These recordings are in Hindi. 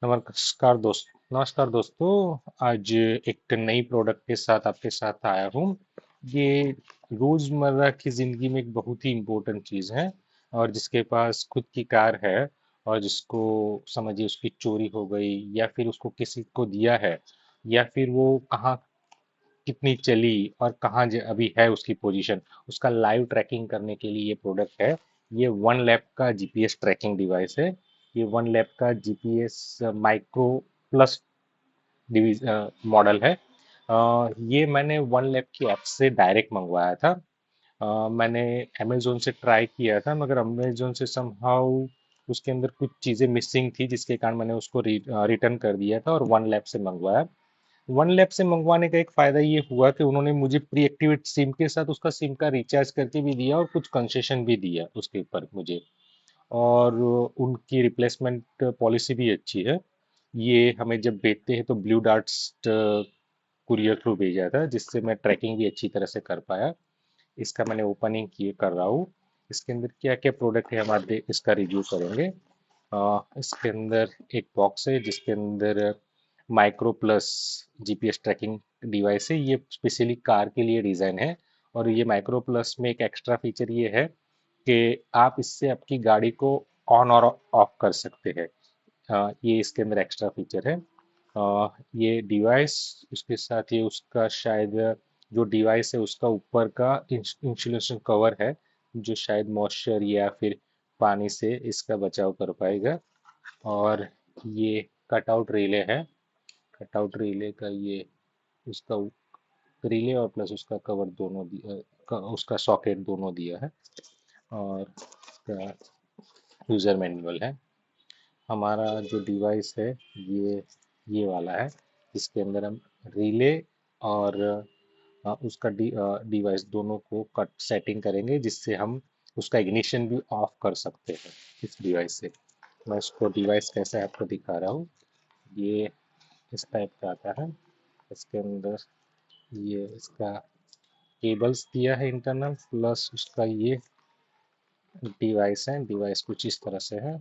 नमस्कार दोस्तों। आज एक नई प्रोडक्ट के साथ आपके साथ आया हूँ। ये रोजमर्रा की जिंदगी में एक बहुत ही इम्पोर्टेंट चीज है। और जिसके पास खुद की कार है और जिसको समझिए उसकी चोरी हो गई या फिर उसको किसी को दिया है या फिर वो कहाँ कितनी चली और कहाँ अभी है उसकी पोजीशन, उसका लाइव ट्रैकिंग करने के लिए ये प्रोडक्ट है। ये वन लैब का जीपीएस ट्रैकिंग डिवाइस है। ये वन लैब का जीपीएस माइक्रो प्लस मॉडल है। ये मैंने वन लैब की ऐप से डायरेक्ट मंगवाया था। मैंने अमेजोन से ट्राई किया था मगर अमेजोन से समहाउ उसके अंदर कुछ चीज़ें मिसिंग थी जिसके कारण मैंने उसको रिटर्न कर दिया था और वन लैब से मंगवाया। वन लैब से मंगवाने का एक फायदा ये हुआ कि उन्होंने मुझे प्री एक्टिवेट सिम के साथ उसका सिम का रिचार्ज करके भी दिया और कुछ कंसेशन भी दिया उसके ऊपर मुझे। और उनकी रिप्लेसमेंट पॉलिसी भी अच्छी है। ये हमें जब भेजते हैं तो ब्लू डार्ट्स कुरियर थ्रू भेजा था जिससे मैं ट्रैकिंग भी अच्छी तरह से कर पाया। इसका मैंने ओपनिंग किए कर रहा हूँ। इसके अंदर क्या क्या प्रोडक्ट है हमारे इसका रिव्यू करेंगे। इसके अंदर एक बॉक्स है जिसके अंदर micro plus GPS tracking device है। ये स्पेशली कार के लिए डिज़ाइन है। और ये माइक्रो प्लस में एक एक्स्ट्रा फीचर ये है कि आप इससे आपकी गाड़ी को ऑन और ऑफ कर सकते हैं। ये इसके अंदर एक्स्ट्रा फीचर है। ये डिवाइस उसके साथ ये उसका शायद जो डिवाइस है उसका ऊपर का इंसुलेशन कवर है जो शायद मॉइस्चर या फिर पानी से इसका बचाव कर पाएगा। और ये कटआउट रिले है। कटआउट रिले का ये उसका रिले और प्लस उसका कवर दोनों दिया, उसका सॉकेट दोनों दिया है। और इसका यूज़र मैनुअल है। हमारा जो डिवाइस है ये वाला है जिसके अंदर हम रिले और उसका डिवाइस दोनों को कट सेटिंग करेंगे जिससे हम उसका इग्निशन भी ऑफ कर सकते हैं इस डिवाइस से। मैं इसको डिवाइस कैसे आपको दिखा रहा हूँ। ये इस टाइप का आता है। इसके अंदर ये इसका केबल्स दिया है इंटरनल प्लस उसका ये डिवाइस है। डिवाइस कुछ इस तरह से है।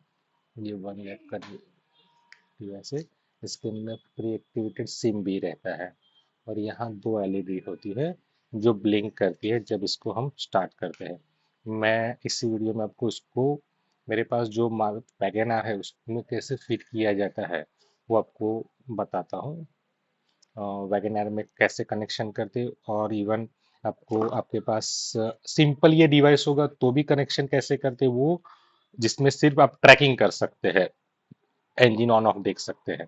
ये वन लैख का डिवाइस है। इसके अंदर प्री एक्टिवेटेड सिम भी रहता है। और यहाँ दो एलईडी होती है जो ब्लिंक करती है जब इसको हम स्टार्ट करते हैं। मैं इसी वीडियो में आपको इसको मेरे पास जो माल वैगन आर है उसमें कैसे फिट किया जाता है वो आपको बताता हूँ। वैगन आर में कैसे कनेक्शन करते और इवन आपको आपके पास सिंपल ये डिवाइस होगा तो भी कनेक्शन कैसे करते वो जिसमें सिर्फ आप ट्रैकिंग कर सकते हैं, इंजन ऑन ऑफ देख सकते हैं।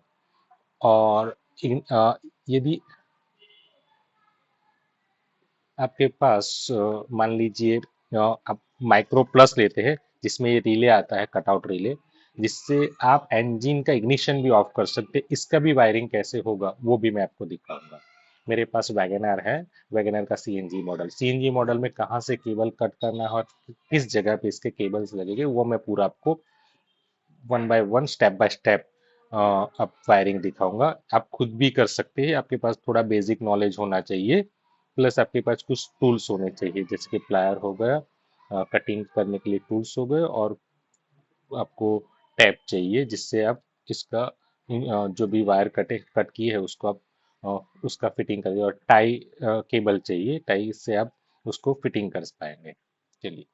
और यदि आपके पास मान लीजिए आप माइक्रो प्लस लेते हैं जिसमें ये रिले आता है कटआउट रिले जिससे आप इंजन का इग्निशन भी ऑफ कर सकते हैं। इसका भी वायरिंग कैसे होगा वो भी मैं आपको दिखाऊंगा। मेरे पास वैगनआर है। वैगनआर का सीएनजी मॉडल में कहाँ से केबल कट करना है और किस जगह पे इसके केबल्स लगेंगे वो मैं पूरा आपको one by one step by step अब वायरिंग दिखाऊंगा। आप खुद भी कर सकते हैं। आपके पास थोड़ा बेसिक नॉलेज होना चाहिए प्लस आपके पास कुछ टूल्स होने चाहिए जैसे कि प्लायर हो गया, कटिंग करने के लिए टूल्स हो गए और आपको टैप चाहिए जिससे आप इसका जो भी वायर कट की है उसको आप उसका फिटिंग करिए। और टाई केबल चाहिए, टाई से आप उसको फिटिंग कर पाएंगे। चलिए।